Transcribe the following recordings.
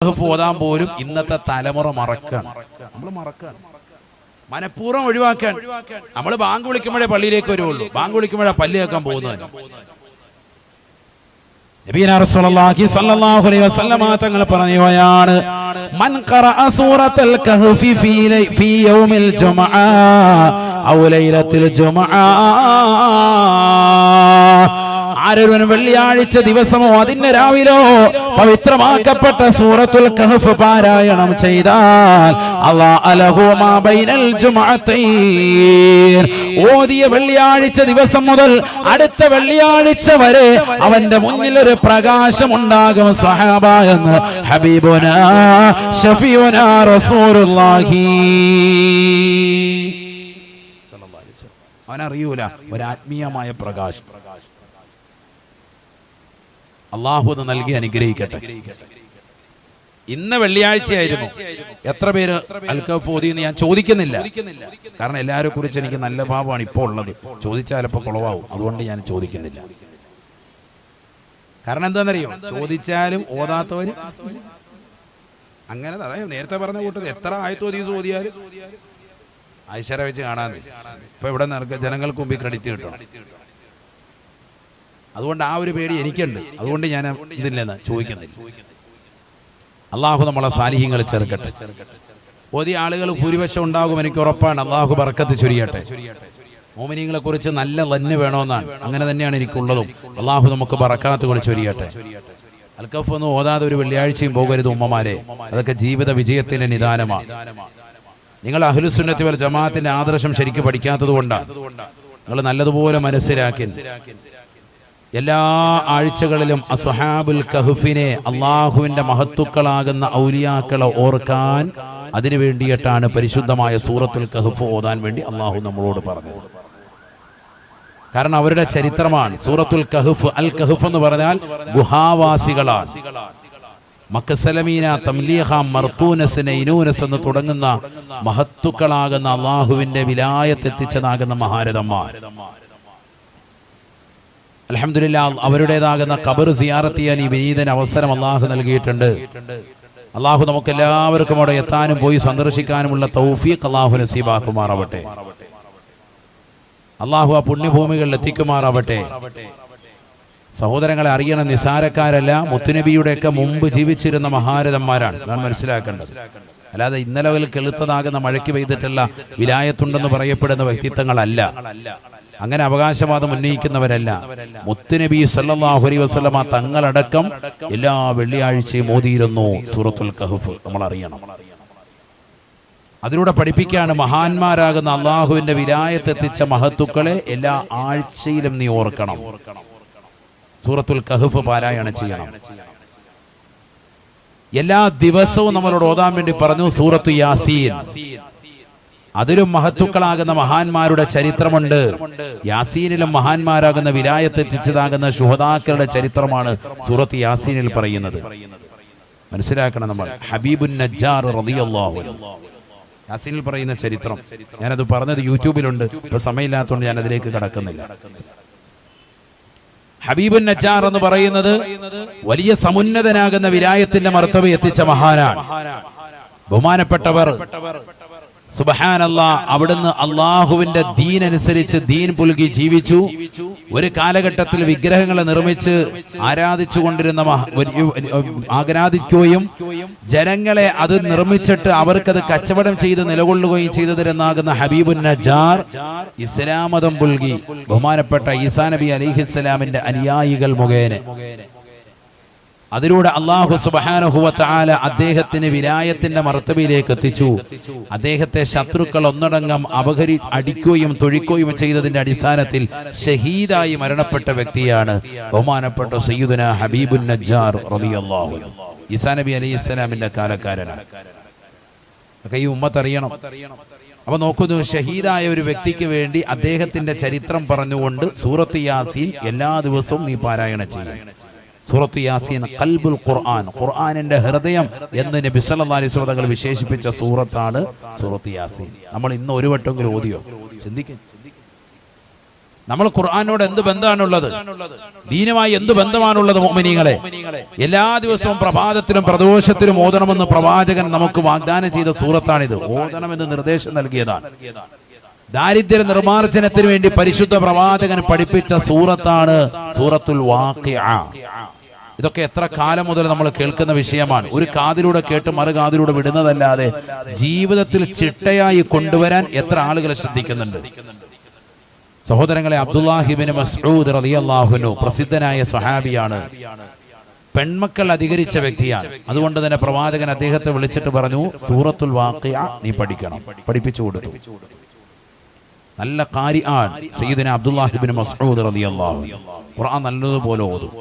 ഓതാൻ പോലും ഇന്നത്തെ തലമുറ മറക്കാണ്. നമ്മൾ മറക്കാണ്, മനഃപൂർവ്വം ഒഴിവാക്കാൻ. നമ്മൾ ബാങ്ക് വിളിക്കുമ്പോഴേ പള്ളിയിലേക്ക് വരുള്ളൂ, ബാങ്ക് വിളിക്കുമ്പോഴേ പല്ല് കേൾക്കാൻ പോകുന്നത്. നബിയനാ റസൂലുള്ളാഹി സ്വല്ലല്ലാഹു അലൈഹി വസല്ലമ തങ്ങൾ പറയുകയാണ്, മൻ ഖറഅ സൂറത്തുൽ കഹ്ഫി ഫീ യൗമിൽ ജുമുഅ ഔ ലൈലത്തുൽ ജുമുഅ, ആരൊരുവൻ വെള്ളിയാഴ്ച ദിവസമോ അതിന്റെ രാവിലോ പവിത്രമാക്കപ്പെട്ട സൂറത്തുൽ കഹ്ഫ് പാരായണം ചെയ്താൽ അല്ലാഹു ലഹു മാ ബൈനൽ ജുമുഅത്തൈൻ, ഓതിയ വെള്ളിയാഴ്ച ദിവസം മുതൽ അടുത്ത വെള്ളിയാഴ്ച വരെ അവന്റെ മുന്നിൽ ഒരു പ്രകാശം ഉണ്ടാകും സഹാബ എന്ന് ഹബീബുനാ ശഫീഉനാ റസൂലുള്ളാഹി സ്വല്ലല്ലാഹു അലൈഹി വസല്ലം. അവനറിയൂല ഒരു ആത്മീയമായ പ്രകാശം. അള്ളാഹു അത് നൽകി അനുഗ്രഹിക്കട്ടെ. ഇന്ന് വെള്ളിയാഴ്ചയായിരുന്നു. എത്ര പേര് അൽ കഹ്ഫ് ഓതി എന്ന് ഞാൻ ചോദിക്കുന്നില്ല, കാരണം എല്ലാവരെ കുറിച്ച് എനിക്ക് നല്ല ഭാവമാണ് ഇപ്പോൾ ഉള്ളത്. ചോദിച്ചാൽ ഇപ്പോൾ കുളവാകും, അതുകൊണ്ട് ഞാൻ ചോദിക്കുന്നില്ല. കാരണം എന്താണെന്നറിയോ, ചോദിച്ചാലും ഓതാത്തവര് അങ്ങനെ, അതായത് നേരത്തെ പറഞ്ഞ കൂട്ടത്തിൽ എത്ര ആയത്തോദീസ് ഓതിയാലും ആയിഷറെ വെച്ച് കാണാൻ ഇപ്പൊ ഇവിടെ ജനങ്ങൾക്ക് മുമ്പിൽ ക്രെഡിറ്റ് കിട്ടണം. അതുകൊണ്ട് ആ ഒരു പേടി എനിക്കുണ്ട്, അതുകൊണ്ട് ഞാൻ ഇതില്ലെന്ന് ചോദിക്കുന്നില്ല. അള്ളാഹു നമ്മളെ സാലിഹ്യങ്ങൾ ചേർക്കട്ടെ. ഓതിയ ആളുകൾ ഭൂരിപക്ഷം ഉണ്ടാകും, എനിക്ക് ഉറപ്പാണ്. അള്ളാഹു ബർക്കത്ത് ചൊരിയട്ടെ. മോമിനീങ്ങളെ കുറിച്ച് നല്ല ലന്ന് വേണമെന്നാണ്, അങ്ങനെ തന്നെയാണ് എനിക്കുള്ളതും. അള്ളാഹു നമുക്ക് ബറക്കാത്ത് കൊണ്ട് ചൊരിയട്ടെ. അൽ കഹ്ഫ് ഒന്നും ഓതാതെ ഒരു വെള്ളിയാഴ്ചയും പോകരുത് ഉമ്മമാരെ, അതൊക്കെ ജീവിത വിജയത്തിന്റെ നിദാനമാണ്. നിങ്ങൾ അഹ്ലുസുന്നത്തി വൽ ജമാഅത്തിന്റെ ആദർശം ശരിക്കും പഠിക്കാത്തത് കൊണ്ടാണ്. നിങ്ങൾ നല്ലതുപോലെ മനസ്സിലാക്കി എല്ലാ ആഴ്ചകളിലും അസ്ഹാബുൽ കഹ്ഫിനെ, അള്ളാഹുവിന്റെ മഹത്തുക്കളാകുന്ന ഔലിയാക്കളെ ഓർക്കാൻ, അതിനു വേണ്ടിയിട്ടാണ് പരിശുദ്ധമായ സൂറത്തുൽ കഹ്ഫ് ഓതാൻ വേണ്ടി അള്ളാഹു നമ്മളോട് പറഞ്ഞത്. കാരണം അവരുടെ ചരിത്രമാണ് സൂറത്തുൽ കഹ്ഫ്. അൽ കഹ്ഫ് എന്ന് പറഞ്ഞാൽ ഗുഹാവാസികളാണ്. മക്കസലമീന, തംലീഹ, മർത്തൂനസ്, നൈനൂനസ് എന്ന് തുടങ്ങുന്ന മഹത്തുക്കളാകുന്ന അള്ളാഹുവിന്റെ വിലായത്തെത്തിച്ചതാകുന്ന മഹാരഥന്മാർ. അൽഹംദുലില്ലാഹ്, അവരുടേതാകുന്ന ഖബർ സിയാറത്ത് ചെയ്യാൻ ഈ വിനീതന് അവസരം അള്ളാഹു നൽകിയിട്ടുണ്ട്. അള്ളാഹു നമുക്ക് എല്ലാവർക്കും അവിടെ എത്താനും പോയി സന്ദർശിക്കാനുമുള്ള തൗഫീഖ് അള്ളാഹു നസീബാക്കുമാറാവട്ടെ. അള്ളാഹു ആ പുണ്യഭൂമികളിൽ എത്തിക്കുമാറാവട്ടെ. സഹോദരങ്ങളെ അറിയണം, നിസാരക്കാരല്ല, മുത്തുനബിയുടെയൊക്കെ മുമ്പ് ജീവിച്ചിരുന്ന മഹാരഥന്മാരാണ്. നാം മനസ്സിലാക്കേണ്ടത്. അല്ലാതെ ഇന്നലെ കെളുത്തതാകുന്ന മഴയ്ക്ക് പെയ്തിട്ടുള്ള വിലായത്തുണ്ടെന്ന് പറയപ്പെടുന്ന വ്യക്തിത്വങ്ങളല്ല, അങ്ങനെ അവകാശവാദം ഉന്നയിക്കുന്നവരല്ല. മുത്തുനബി സല്ലല്ലാഹു അലൈഹി വസല്ലമ തങ്ങളടക്കം എല്ലാ വെള്ളിയാഴ്ചയും ഓതിയിരുന്നു സൂറത്തുൽ കഹ്ഫ്. നമ്മൾ അറിയണം. അതിലൂടെ പഠിപ്പിക്കുകയാണ്, മഹാന്മാരാകുന്ന അള്ളാഹുവിന്റെ വിലായത്തെത്തിച്ച മഹത്തുക്കളെ എല്ലാ ആഴ്ചയിലും നീ ഓർക്കണം. സൂറത്തുൽ കഹ്ഫ് പാരായണം ചെയ്യണം. എല്ലാ ദിവസവും നമ്മളോട് ഓതാൻ വേണ്ടി പറഞ്ഞു സൂറത്തു യാസീൻ. അതിലും മഹത്തുക്കളാകുന്ന മഹാന്മാരുടെ ചരിത്രമുണ്ട്. യാസീനിലും മഹാന്മാരാകുന്ന വിലായത്തെത്തിച്ചതാകുന്ന ശുഹദാക്കളുടെ ചരിത്രമാണ് സൂറത്ത് യാസീനിൽ പറയുന്നത്. മനസ്സിലാക്കണം നമ്മൾ. ഹബീബുൻ നജ്ജാർ റളിയല്ലാഹു അൻഹു യാസീനിൽ പറയുന്ന ചരിത്രം, ഞാനത് പറഞ്ഞത് യൂട്യൂബിലുണ്ട്, ഇപ്പൊ സമയമില്ലാത്തതുകൊണ്ട് ഞാൻ അതിലേക്ക് കടക്കുന്നില്ല. ഹബീബുൻ നജ്ജാർ എന്ന് പറയുന്നത് വലിയ സമുന്നതനാകുന്ന വിലായത്തിന്റെ മർത്തബ എത്തിച്ച മഹാനാണ്. ബഹുമാനപ്പെട്ടവർ സുബ്ഹാനല്ലാഹ്, അവിടുന്ന് അള്ളാഹുവിന്റെ ദീൻ അനുസരിച്ച് ദീൻ പുൽകി ജീവിച്ചു. ഒരു കാലഘട്ടത്തിൽ വിഗ്രഹങ്ങളെ നിർമ്മിച്ച് ആരാധിക്കുകയും ജനങ്ങളെ അത് നിർമ്മിച്ചിട്ട് അവർക്കത് കച്ചവടം ചെയ്ത് നിലകൊള്ളുകയും ചെയ്തതിരെന്നാകുന്ന ഹബീബുൻ നജ്ജാർ ഇസ്ലാം മതം പുൽകി ബഹുമാനപ്പെട്ട ഈസാ നബി അലൈഹിസ്സലാമിന്റെ അനുയായികൾ മുഖേന. അതിലൂടെ അല്ലാഹു സുബ്ഹാനഹു വ തആല അദ്ദേഹത്തിന് വിലായത്തിന്റെ മർത്തബയിലേക്ക് എത്തിച്ചു. അദ്ദേഹത്തെ ശത്രുക്കൾ ഒന്നടങ്കം അടിക്കുകയും തൊഴിക്കുകയും ചെയ്തതിന്റെ അടിസ്ഥാനത്തിൽ ഷഹീദായി മരണപ്പെട്ട വ്യക്തിയാണ് ബഹുമാനപ്പെട്ട സയ്യിദുനാ ഹബീബുൻ നജ്ജാർ റളിയല്ലാഹു അൻഹു. ഈസാ നബി അലൈഹിസ്സലാമിന്റെ കാലക്കാരനാണ്. ഈ ഉമ്മത്ത് അറിയണം. അപ്പൊ നോക്കുന്നു, ഷഹീദായ ഒരു വ്യക്തിക്ക് വേണ്ടി അദ്ദേഹത്തിന്റെ ചരിത്രം പറഞ്ഞുകൊണ്ട് സൂറത്ത് യാസീൻ എല്ലാ ദിവസവും നീ പാരായണം ചെയ്യും. സൂറത്ത് യാസീൻ ഖൽബുൽ ഖുർആൻ, ഖുർആനിന്റെ ഹൃദയം എന്ന് നബി സല്ലല്ലാഹു അലൈഹി വസല്ലം വിശേഷിപ്പിച്ച സൂറത്താണ് സൂറത്ത് യാസീൻ. നമ്മൾ ഇന്ന് ഒരു വട്ടമെങ്കിലും ഓതിയോ? ചിന്തിക്കും. നമ്മൾ ഖുർആനോട് എന്ത് ബന്ധമാണുള്ളത്? ദീനുമായി എന്ത് ബന്ധമാണുള്ളത്? മുഅ്മിനീങ്ങളെ, എല്ലാ ദിവസവും പ്രഭാതത്തിലും പ്രദോഷത്തിലും ഓതണമെന്ന് പ്രവാചകൻ നമുക്ക് വാഗ്ദാനം ചെയ്ത സൂറത്താണിത്. ഓതണമെന്ന് നിർദ്ദേശം നൽകിയതാണ്. ദാരിദ്ര്യ നിർമ്മാർജ്ജനത്തിന് വേണ്ടി പരിശുദ്ധ പ്രവാചകൻ പഠിപ്പിച്ച സൂറത്താണ് സൂറത്തുൽ വാഖിഅ. ഇതൊക്കെ എത്ര കാലം മുതൽ നമ്മൾ കേൾക്കുന്ന വിഷയമാണ്. ഒരു കാതിലൂടെ കേട്ട് മറു കാതിലൂടെ വിടുന്നതല്ലാതെ ജീവിതത്തിൽ ചിട്ടയായി കൊണ്ടുവരാൻ എത്ര ആളുകൾ ശ്രദ്ധിക്കുന്നുണ്ട്? സഹോദരങ്ങളെ, അബ്ദുല്ലാഹി ഇബ്നു മസ്ഊദ് റളിയല്ലാഹു അൻഹു പ്രസിദ്ധനായ സ്വഹാബിയാണ്. പെൺമക്കൾ അധികരിച്ച വ്യക്തിയാണ്. അതുകൊണ്ട് തന്നെ പ്രവാചകൻ അദ്ദേഹത്തെ വിളിച്ചിട്ട് പറഞ്ഞു, സൂറത്തുൽ വാഖിഅ നീ പഠിക്കണം. പഠിപ്പിച്ചു കൊടുത്തു. നല്ല ഖാരിആൻ സയ്യിദുനാ അബ്ദുല്ലാഹി ഇബ്നു മസ്ഊദ് റളിയല്ലാഹു അൻഹു. ഖുർആൻ നല്ലതുപോലെ ഓതും.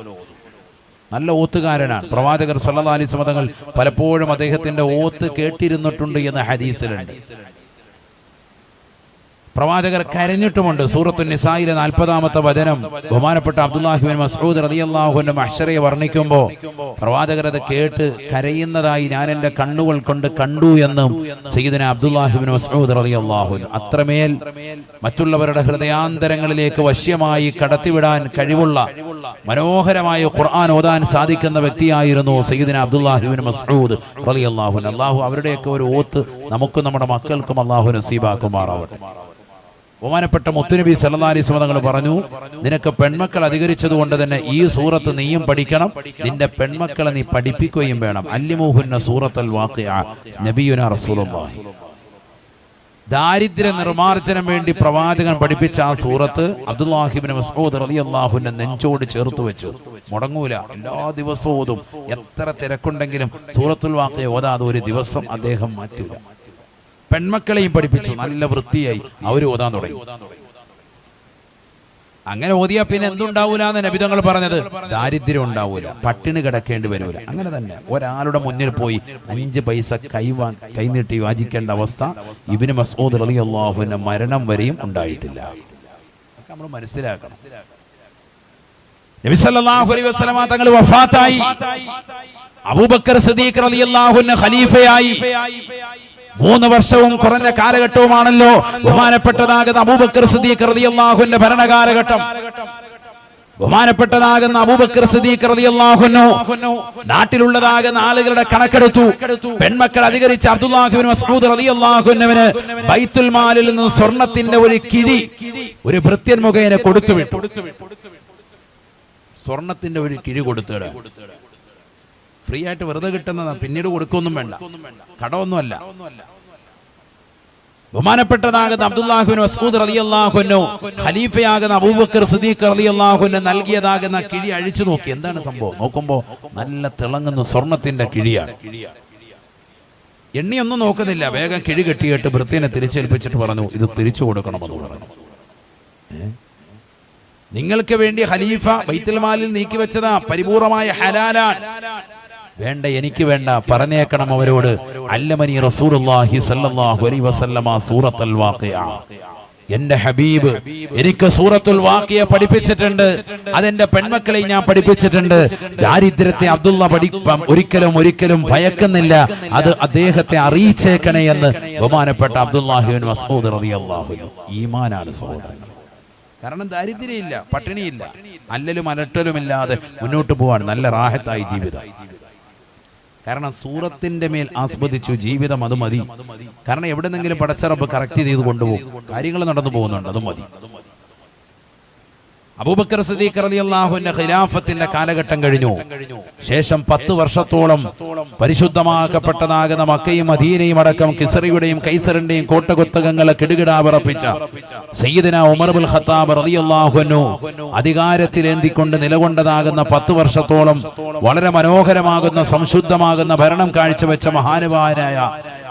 നല്ല ഓത്തുകാരനാണ്. പ്രവാചകർ സല്ലല്ലാഹു അലൈഹി വസല്ലം തങ്ങൾ പലപ്പോഴും അദ്ദേഹത്തിന്റെ ഓത്ത് കേട്ടിരുന്നിട്ടുണ്ട് എന്ന് ഹദീസിലുണ്ട്. പ്രവാചകർ കരഞ്ഞിട്ടുമുണ്ട്. സൂറത്തുൻ നിസായിലെ 40-ാമത്തെ വചനം ബഹുമാനപ്പെട്ട അബ്ദുല്ലാഹി ഇബ്നു മസ്ഊദ് റളിയല്ലാഹു അൻഹു മഹ്ശറയെ വർണ്ണിക്കുമ്പോൾ പ്രവാചകർ അത് കേട്ട് കരയുന്നതായി ഞാൻ എൻ്റെ കണ്ണുകൾ കൊണ്ട് കണ്ടു എന്നും സയ്യിദുനാ അബ്ദുല്ലാഹി ഇബ്നു മസ്ഊദ് റളിയല്ലാഹു അൻഹു അത്രമേൽ മറ്റുള്ളവരുടെ ഹൃദയാന്തരങ്ങളിലേക്ക് വശ്യമായി കടത്തിവിടാൻ കഴിവുള്ള മനോഹരമായ ഖുർആൻ ഓതാൻ സാധിക്കുന്ന വ്യക്തിയായിരുന്നു സയ്യിദുനാ അബ്ദുല്ലാഹി ഇബ്നു മസ്ഊദ് റളിയല്ലാഹു അൻഹു. അല്ലാഹു അവരുടെയൊക്കെ ഒരു ഓത്ത് നമുക്കും നമ്മുടെ മക്കൾക്കും അല്ലാഹു നസീബാക്കുമാറാവട്ടെ. ബഹുമാനപ്പെട്ട മുത്തുനബി സല്ലല്ലാഹു അലൈഹി വസല്ലം തങ്ങൾ പറഞ്ഞു, നിനക്ക് പെൺമക്കൾ അധികരിച്ചതുകൊണ്ട് തന്നെ ഈ സൂറത്ത് നീയും പഠിക്കണം, നിന്റെ പെൺമക്കളെ നീ പഠിപ്പിക്കുകയും വേണം. അല്ലിമൂഹുന്ന സൂറത്തുൽ വാഖിഅ. നബിയുനാ റസൂലുള്ളാഹി ദാരിദ്ര്യ നിർമ്മാർജ്ജനം വേണ്ടി പ്രവാചകൻ പഠിപ്പിച്ച ആ സൂറത്ത് അബ്ദുല്ലാഹി ഇബ്നു മസ്ഊദ് റളിയല്ലാഹു അൻഹു നെഞ്ചോട് ചേർത്ത് വെച്ചു. മുടങ്ങൂല, എല്ലാ ദിവസവും ഓതും. എത്ര തിരക്കുണ്ടെങ്കിലും സൂറത്തുൽ വാഖിഅ ഓതാതെ ഒരു ദിവസം അദ്ദേഹം മാറ്റൂല. പെൺമക്കളെയും പഠിപ്പിച്ചു. നല്ല വൃത്തിയായി അവർ ഓതാൻ തുടങ്ങി. അങ്ങനെ ഓതിയാ പിന്നെ എന്തുണ്ടാവൂല എന്ന് നബി തങ്ങൾ പറഞ്ഞത്? ദാരിദ്ര്യം ഉണ്ടാവൂല, പട്ടിണി കിടക്കേണ്ടി വരൂല. അങ്ങനെ തന്നെ ഒരാളുടെ മുന്നിൽ പോയി 5 പൈസ കൈനീട്ടി യാചിക്കേണ്ട അവസ്ഥ ഇബ്നു മസ്ഊദ് റളിയല്ലാഹു അൻഹു മരണം വരെയും ഉണ്ടായിട്ടില്ല. നമ്മൾ മനസ്സിലാക്കണം. നബി സല്ലല്ലാഹു അലൈഹി വസല്ലം തങ്ങൾ വഫാത്തായി. അബൂബക്കർ സിദ്ദീഖ് റളിയല്ലാഹു അൻഹു ഖലീഫയായി. 3 വർഷവും കുറഞ്ഞ കാലഘട്ടവുമാണല്ലോ ബഹുമാനപ്പെട്ടതാകുന്ന അബൂബക്കർ സിദ്ദീഖ് റളിയല്ലാഹു അൻഹു ഭരണകാലഘട്ടം. ബഹുമാനപ്പെട്ടതാകുന്ന അബൂബക്കർ സിദ്ദീഖ് റളിയല്ലാഹു അൻഹു നാട്ടിലുള്ളതാകുന്ന ആളുകളുടെ കണക്കെടുത്തു. പെൺമക്കൾ അധികരിച്ച അബ്ദുല്ലാഹി ഇബ്നു മസ്ഊദ് റളിയല്ലാഹു അൻഹുവിന് ബൈത്തുൽ മാലിൽ നിന്ന് സ്വർണത്തിന്റെ ഒരു കിഴി ഒരു ഭൃത്യൻ മുഖേന കൊടുത്തുവിട്ടു. സ്വർണത്തിന്റെ ഒരു കിഴി കൊടുത്തിട ഫ്രീ ആയിട്ട് വെറുതെ കിട്ടുന്നതാണ്. പിന്നീട് കൊടുക്കൊന്നും വേണ്ട, കടമൊന്നുമല്ല. ബഹുമാനപ്പെട്ടതാകുന്ന അബ്ദുല്ലാഹി ഇബ്നു മസ്ഊദ് റളിയല്ലാഹു അൻഹു ഖലീഫയാകുന്ന അബൂബക്കർ സിദ്ദീഖ് റളിയല്ലാഹു അൻഹു നൽകിയതാകുന്ന കിഴി അഴിച്ചു നോക്കി. എന്താണ് സംഭവം? നോക്കുമ്പോൾ നല്ല തിളങ്ങുന്ന സ്വർണത്തിന്റെ കിഴിയാണ്. എണ്ണിയൊന്നും നോക്കുന്നില്ല, വേഗം കിഴി കെട്ടിയിട്ട് ഭൃത്യനെ തിരിച്ചേൽപ്പിച്ചിട്ട് പറഞ്ഞു, ഇത് തിരിച്ചു കൊടുക്കണമെന്ന് പറഞ്ഞു. നിങ്ങൾക്ക് വേണ്ടി ഖലീഫ ബൈത്തുൽ മാലിൽ നീക്കി വെച്ചതാ, പരിപൂർണമായ ഹലാലാണ്. വേണ്ട, എനിക്ക് വേണ്ട, പറഞ്ഞേക്കണം അവരോട്. അല്ലമനി റസൂലുള്ളാഹി സ്വല്ലല്ലാഹു അലൈഹി വസല്ലമ സൂറത്തുൽ വാഖിഅ. എന്റെ ഹബീബ് എനിക്ക് സൂറത്തുൽ വാഖിഅ പഠിപ്പിച്ചിട്ടുണ്ട്. അതെന്റെ പെൺമക്കളെ ഞാൻ പഠിപ്പിച്ചിട്ടുണ്ട്. ദാരിദ്ര്യത്തെ അബ്ദുള്ള ഒരിക്കലും ഭയക്കുന്നില്ല. അത് അദ്ദേഹത്തെ അറിയിച്ചേക്കണേ എന്ന് ബഹുമാനപ്പെട്ട അബ്ദുല്ലാഹി ഇബ്നു മസ്ഊദ് റളിയല്ലാഹു അൻഹു. ഈമാനാണ് സഹോദരൻ. കാരണം ദാരിദ്ര്യമില്ല, പട്ടിണിയില്ല, അല്ലലും അലട്ടലുമില്ലാതെ മുന്നോട്ട് പോവാൻ നല്ല റാഹത്തായി ജീവിതം. കാരണം സൂറത്തിന്റെ മേൽ ആസ്വദിച്ചു ജീവിതം, അത് മതി. കാരണം എവിടെന്നെങ്കിലും പടച്ചറബ് കറക്റ്റ് ചെയ്ത് കൊണ്ടുപോകും, കാര്യങ്ങൾ നടന്നു പോകുന്നുണ്ട്, അത് മതി. അബൂബക്കർ സിദ്ദീഖ് റളിയല്ലാഹു അൻഹു ഖിലാഫത്തിന്റെ കാലഘട്ടം കഴിഞ്ഞു. ശേഷം 10 വർഷത്തോളം പരിശുദ്ധമാക്കപ്പെട്ടതാകുന്ന മക്കയും മദീനയും അടക്കം കിസ്റയുടെയും കൈസറിന്റെയും കോട്ടകൊത്തകങ്ങളെ കിടുകിടാ വിറപ്പിച്ച സയ്യിദുനാ ഉമർ ഇബ്നുൽ ഖത്താബ് റളിയല്ലാഹു അൻഹു അധികാരത്തിലേന്തിക്കൊണ്ട് നിലകൊണ്ടതാകുന്ന 10 വർഷത്തോളം വളരെ മനോഹരമാകുന്ന സംശുദ്ധമാകുന്ന ഭരണം കാഴ്ചവെച്ച മഹാനുഭാവനായ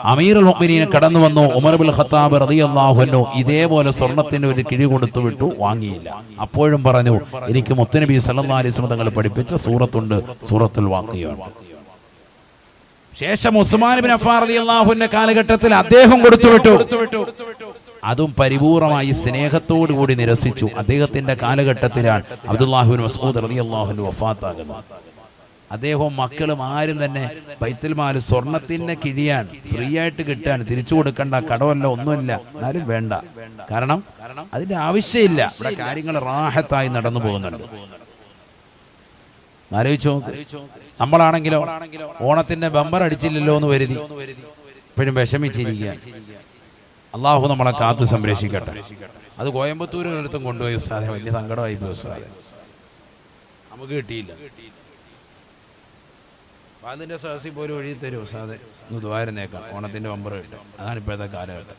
അമീറുൽ മുഅ്മിനീൻ കടന്നു വന്നു. ഉമർ ഇബ്നുൽ ഖത്താബ് റളിയല്ലാഹു അൻഹു ഇതേപോലെ സ്വർണത്തിന് ഒരു കിഴി കൊടുത്തു വിട്ടു, വാങ്ങിയില്ല. അപ്പോഴും പറഞ്ഞു, എനിക്ക് മുത്തുനബി സല്ലല്ലാഹു അലൈഹി വസല്ലം തങ്ങൾ പഠിപ്പിച്ച സൂറത്തുണ്ട്, സൂറത്തുൽ വാഖിഅ. ശേഷം ഉസ്മാൻ ഇബ്നു അഫ്ഫാൻ റളിയല്ലാഹു അൻഹു കാലഘട്ടത്തിൽ അദ്ദേഹം കൊടുത്തു വിട്ടു. അതും പരിപൂർണമായി സ്നേഹത്തോടു കൂടി നിരസിച്ചു. അദ്ദേഹത്തിന്റെ കാലഘട്ടത്തിലാണ് അബ്ദുല്ലാഹി ഇബ്നു മസ്ഊദ് റളിയല്ലാഹു അൻഹു വഫാത്താകുന്നത്. അദ്ദേഹവും മക്കളും ആരും തന്നെ ബൈത്തുൽ മാൽ സ്വർണത്തിന്റെ കിഴിയാണ്, ഫ്രീ ആയിട്ട് കിട്ടാൻ, തിരിച്ചു കൊടുക്കണ്ട, കടമല്ല, ഒന്നുമില്ല, എന്നാലും വേണ്ട. കാരണം അതിന്റെ ആവശ്യമില്ല. ഇവിടെ കാര്യങ്ങൾ റാഹത്തായി നടന്നു പോകുന്നുണ്ട്. ആലോചിച്ചോ, നമ്മളാണെങ്കിലോ ഓണത്തിന്റെ ബമ്പർ അടിച്ചില്ലല്ലോ എന്ന് കരുതി ഇപ്പോഴും വിഷമിച്ചിരിക്കുക. അള്ളാഹു നമ്മളെ കാത്തു സംരക്ഷിക്കട്ടെ. അത് കോയമ്പത്തൂരിനടുത്തും കൊണ്ടുപോയി ഉസ്താദെ, വലിയ സങ്കടമായി പോയി ഉസ്താദെ, നമുക്ക് കിട്ടിയില്ല. അതിന്റെ സഹസി പോലും എഴുതി തരും ഉസ്താദെ, ഒന്ന് ദ്വാരനേക്കാം, ഓണത്തിന്റെ ബമ്പർ കിട്ടും. അതാണ് ഇപ്പോഴത്തെ കാലഘട്ടം.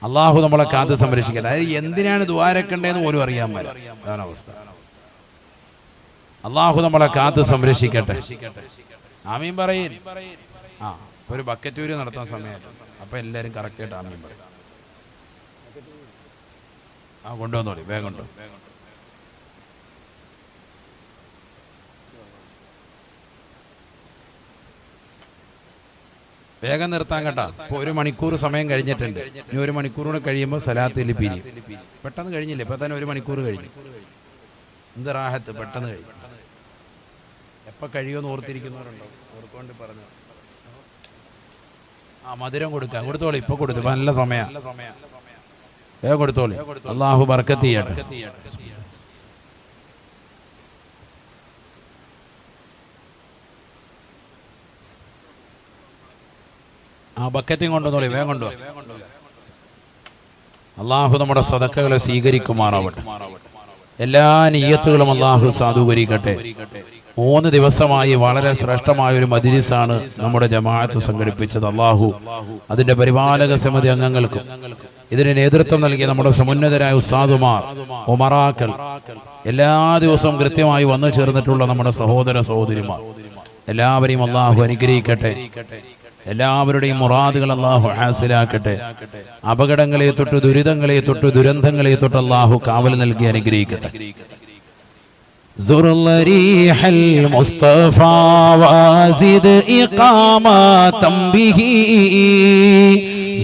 അള്ളാഹു നമ്മളെ കാത്ത് സംരക്ഷിക്കട്ടെ. അതായത് എന്തിനാണ് ദ്വാരക്കേണ്ടതെന്ന് പോലും അറിയാൻ പറ്റില്ല. അതാണ് അവസ്ഥ. അള്ളാഹു നമ്മളെ കാത്ത് സംരക്ഷിക്കട്ടെ. ആമീൻ പറയും. ഒരു ബക്കറ്റ് ഊര് നടത്താൻ സമയമല്ല, അപ്പൊ എല്ലാരും കറക്റ്റായിട്ട് ആമീൻ പറയും. കൊണ്ടുവന്നോളി, വേഗം കൊണ്ടു. വേഗം നിർത്താൻ കേട്ടാ. ഇപ്പൊ 1 മണിക്കൂർ സമയം കഴിഞ്ഞിട്ടുണ്ട്. ഇനി 1 മണിക്കൂർ കൂടെ കഴിയുമ്പോൾ സലാത്തിൽ പിരിയും. പെട്ടെന്ന് കഴിഞ്ഞില്ലേ? ഇപ്പൊ തന്നെ 1 മണിക്കൂർ കഴിഞ്ഞു. എന്ത് റാഹത്ത്, പെട്ടെന്ന് കഴിഞ്ഞു. എപ്പൊ കഴിയുമെന്ന് ഓർത്തിരിക്കുന്നവരുണ്ടോ? ഓർക്കൊണ്ട് പറഞ്ഞു. മധുരം കൊടുക്കാം, കൊടുത്തോളി. ഇപ്പൊ കൊടുത്തു, ഇപ്പൊ നല്ല സമയം. വേഗം കൊടുത്തോളി. അള്ളാഹു ബർക്കത്ത് ചെയ്യട്ടെ. ബക്കറ്റും കൊണ്ടുവന്നോളി, വേഗം കൊണ്ടുപോയി. അള്ളാഹു നമ്മുടെ സദക്കകളെ സ്വീകരിക്കുമാറാവട്ടെ. എല്ലാ നിയ്യത്തുകളും അള്ളാഹു സാധൂകരിക്കട്ടെ. 3 ദിവസമായി വളരെ ശ്രേഷ്ഠമായ ഒരു മജ്‌ലിസാണ് നമ്മുടെ ജമാഅത്ത് സംഘടിപ്പിച്ചത്. അള്ളാഹു അതിന്റെ പരിപാലക സമിതി അംഗങ്ങൾക്കും ഇതിന് നേതൃത്വം നൽകിയ നമ്മുടെ സമുന്നതരായ ഉസ്താദുമാർ, ഉമറാക്കൾ, എല്ലാ ദിവസവും കൃത്യമായി വന്നു ചേർന്നിട്ടുള്ള നമ്മുടെ സഹോദര സഹോദരിമാർ, എല്ലാവരെയും അള്ളാഹു അനുഗ്രഹിക്കട്ടെ. എല്ലാവരുടെയും മുറാദുകൾ അള്ളാഹു ഹാസിലാക്കട്ടെ. അപകടങ്ങളെ തൊട്ട്, ദുരിതങ്ങളെ തൊട്ട്, ദുരന്തങ്ങളെ തൊട്ട് അള്ളാഹു കാവൽ നൽകി അനുഗ്രഹിക്കട്ടെ. زرريح المصطفى وازد إقامة به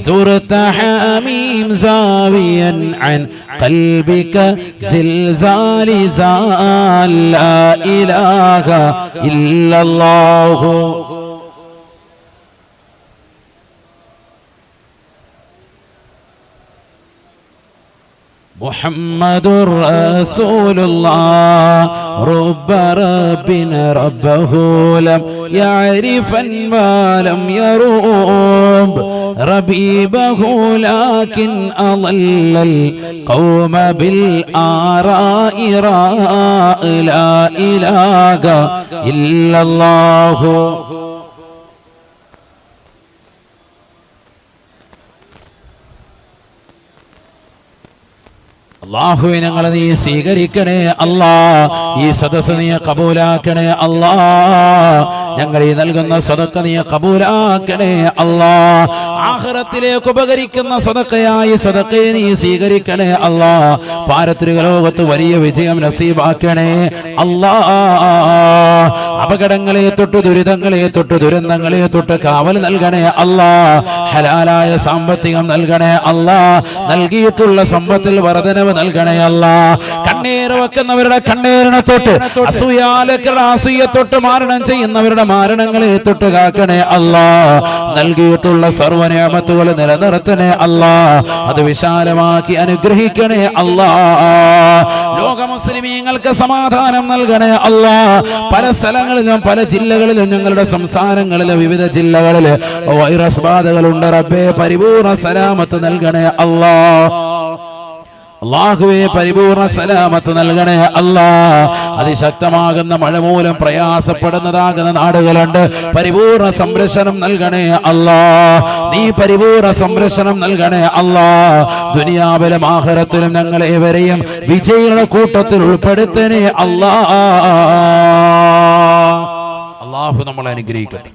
زرت حميم زاويا عن قلبك زلزال زال لا إله إلا الله محمد رسول الله رب رب ربه لم يعرفا ولم يروب ربيبه لكن أضل القوم بالآراء راء لا إله إلا الله അല്ലാഹുവേ, ഞങ്ങളെ നീ സ്വീകരിക്കണേ അല്ലാ. ഈ സദസ്സ് നീ കബൂലാക്കണേ അല്ലാ. ഞങ്ങൾ ഈ നൽകുന്ന സദക്ക നീ കബൂലാക്കണേ അല്ലാ. ആഖിറത്തിലേക്ക് ഉപകരിക്കുന്ന സദക്കയായി സദക്കയെ നീ സ്വീകരിക്കണേ അല്ലാ. പാരത്രിക ലോകത്ത് വലിയ വിജയം നസീബാക്കണേ അല്ലാ. അപകടങ്ങളെ തൊട്ട്, ദുരിതങ്ങളെ തൊട്ട്, ദുരന്തങ്ങളെ തൊട്ട് കാവൽ നൽകണേ അല്ലാ. ഹലാലായ സാമ്പത്തികം നൽകണേ അല്ലാ. നൽകിയിട്ടുള്ള സമ്പത്തിൽ വർധനവ് നൽകണേ അല്ലാ. കണ്ണീര് വെക്കുന്നവരുടെ കണ്ണീരിനെ തൊട്ട്, അസൂയാലുക്കളുടെ അസൂയെ തൊട്ട്, മാരണം ചെയ്യുന്നവരുടെ മാരണങ്ങളെ തൊട്ട് കാക്കണേ അല്ലാ. നൽകിയിട്ടുള്ള സർവ്വ നിഅമത്തുകൾ നിലനിർത്തണേ അല്ലാ. അത് വിശാലമാക്കി അനുഗ്രഹിക്കണേ അല്ലാ. ലോക മുസ്ലിമീങ്ങൾക്ക് സമാധാനം നൽകണേ അല്ലാ. പല സ്ഥലങ്ങളിലും, പല ജില്ലകളിലും, ഞങ്ങളുടെ സംസ്ഥാനങ്ങളിലെ വിവിധ ജില്ലകളിൽ വൈറസ് ബാധകളുണ്ട്. റബ്ബേ, പരിപൂർണ്ണ സലാമത്ത് നൽകണേ അല്ലാ. അല്ലാഹുവേ, പരിപൂർണ്ണ സലാമത്ത് നൽകണേ അല്ലാ. അതിശക്തമാകുന്ന മഴ മൂലം പ്രയാസപ്പെടുന്നതാകുന്ന നാടുകളുണ്ട്. പരിപൂർണ്ണ സംരക്ഷണം നൽകണേ അല്ലാ. നീ പരിപൂർണ്ണ സംരക്ഷണം നൽകണേ അല്ലാ. ദുനിയാവിലും ആഖിറത്തിലും ഞങ്ങളേവരെയും വിജയികളുടെ കൂട്ടത്തിൽ ഉൾപ്പെടുത്തണേ അല്ലാ. അല്ലാഹു നമ്മളെ അനുഗ്രഹിക്കട്ടെ.